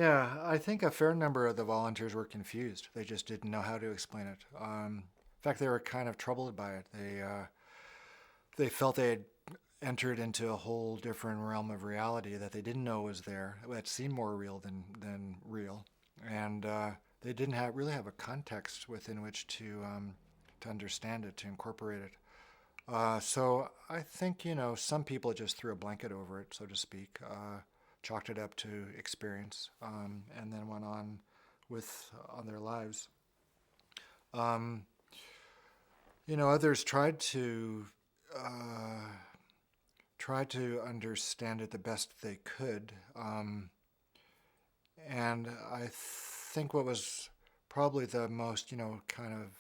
Yeah, I think a fair number of the volunteers were confused. They just didn't know how to explain it. In fact, they were kind of troubled by it. They felt they had entered into a whole different realm of reality that they didn't know was there, that seemed more real than real, and they didn't really have a context within which to understand it, to incorporate it. So I think some people just threw a blanket over it, so to speak, chalked it up to experience, and then went on their lives. Um, Others uh, tried to understand it the best they could, and I think what was probably the most, kind of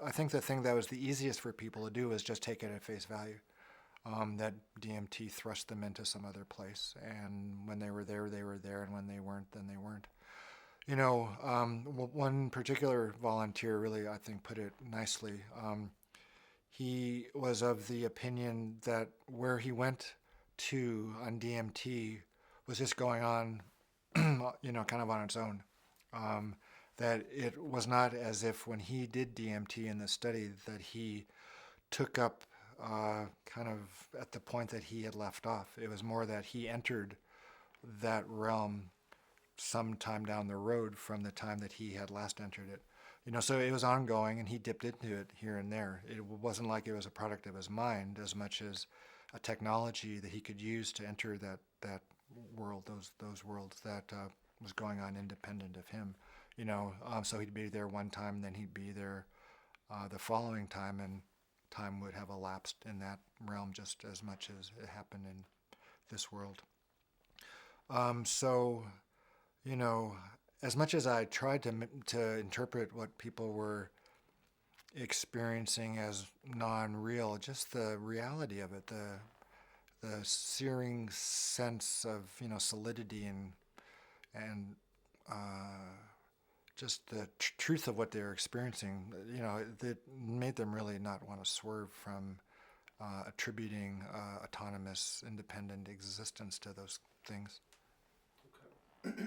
I think the thing that was the easiest for people to do was just take it at face value. That DMT thrust them into some other place, and when they were there, they were there, and when they weren't, then they weren't. One particular volunteer really, I think, put it nicely. He was of the opinion that where he went to on DMT was just going on, kind of on its own. Um, that it was not as if when he did DMT in the study that he took up kind of at the point that he had left off. It was more that he entered that realm sometime down the road from the time that he had last entered it. So it was ongoing, and he dipped into it here and there. It wasn't like it was a product of his mind as much as a technology that he could use to enter that world, those worlds that was going on independent of him. So he'd be there one time, then he'd be there the following time, and time would have elapsed in that realm just as much as it happened in this world. So, you know, as much as I tried to interpret what people were experiencing as non-real, just the reality of it, the searing sense of solidity and just the truth of what they were experiencing, that made them really not want to swerve from attributing autonomous, independent existence to those things. Okay.